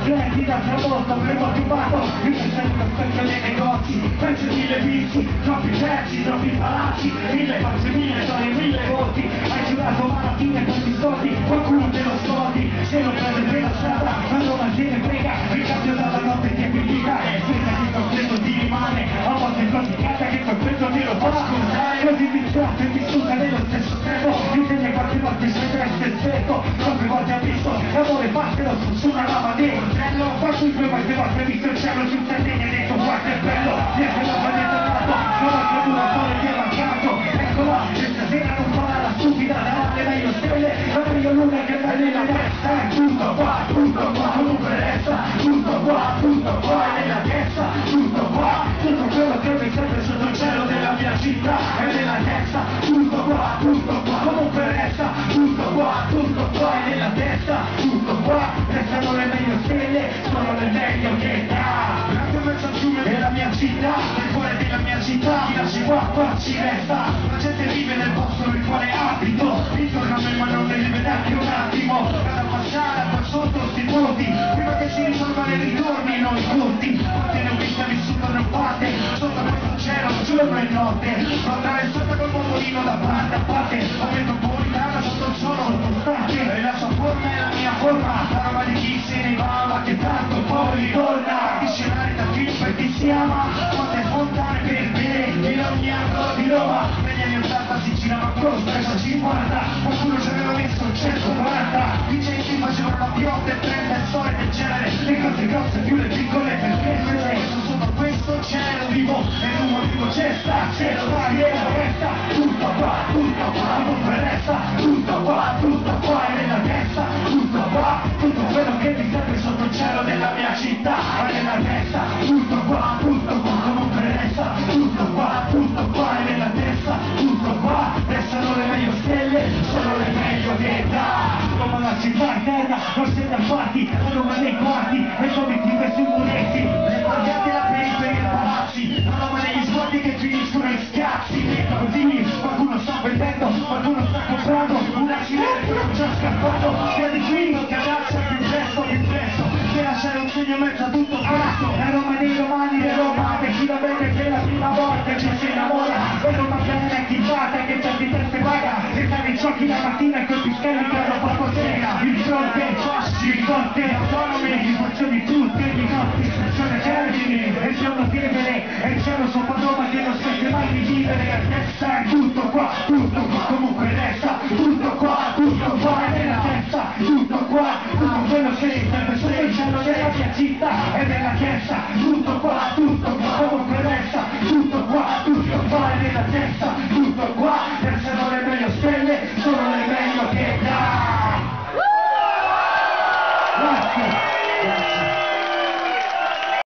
Clienti da tramonto, primo attivato, io che sento specchio dei negozi, penso mille vizi, troppi pezzi, troppi palazzi, mille facce, mille storie, mille voti, hai giurato malattie per gli soldi, qualcuno te lo scordi, se non prende per la strada, ma non te ne frega, il cambio dalla notte ti è finita, e senza che il completo ti rimane, a volte è complicata che quel peso ti lo fa scusare, così viziato e vissuta nello stesso tempo, insegna quante volte sei presto e secco, quante volte hai visto l'amore fatelo su una lava di coltello, quanto in quante volte hai visto il cielo sul sardegna e detto guarda è bello, niente l'ho dettato, non ho creduto a sole ti è mancato, eccola, questa sera non farà la stupida, davanti meglio stelle, la meglio luna che va nella testa, è tutto qua, comunque resta, tutto qua, è nella testa, tutto qua, tutto quello che mi serve sotto il cielo della mia città, è nella testa, tutto qua, comunque resta, tutto qua, è nella testa, tutto qua, restano le meglio stelle, sono le meglio che dà, grande mezzo al fiume della mia città, nel cuore della mia città, chi lasci qua ci resta, la gente vive nel posto nel quale abito, intorno a me ma non ne vive neanche un attimo, cada passare qua sotto sti punti, prima che si risolvano i ritorni non i punti, quante ne ho viste vissuto ne ho fatte, sotto questo cielo giorno e notte, guardare sotto col motorino da parte a parte, ho vedo un po' di casa sotto il suono costante, e la sua forma è la mia forma, la roba di chi se ne va ma che tanto poi ritorna, gli scenari da film per chi si ama, quante fontane per bere in ogni angolo di Roma, negli anni 80 si girava con lo stesso 50, qualcuno ci aveva messo 140, i centi facevano la piotta e 30 storie del genere, le cose grosse più le piccole per crescere, sotto questo cielo vivo e un motivo c'è sta, cielo vai e resta, tutto qua, comunque resta, tutto qua è nella testa, tutto qua, tutto quello che mi serve sotto il cielo della mia città, è nella testa, tutto qua, comunque resta, tutto qua è nella testa, tutto qua, restano le meglio stelle, sono le meglio che dà, come la città è terra, non siete affatti, sono ma nei quarti, e come ti sui muretti, le guardate la periferia palazzi, la roba negli sguardi che finiscono in scazzi, così qualcuno sta vendendo, qualcuno sta comprando, una sirena che non c'è scappato, via di qui non ti abbassa più presto, che lasciare un segno in mezzo a tutto questo, la Roma dei romani, le romane, chi la vede per la prima volta ci si innamora, e non mangiare chi fate che certi teste paga, e stanno in giochi la mattina e quei pischelli che hanno fatto sera, il fronte autonomi, in funzioni tutte, di notti, sono termini, e il giorno fievere, e il cielo sopra Roma che non smette mai di vivere, a testa è tutto qua, comunque resta, tutto qua è nella testa, tutto qua, tutto quello che serve sotto il cielo della mia città, è nella testa, tutto qua,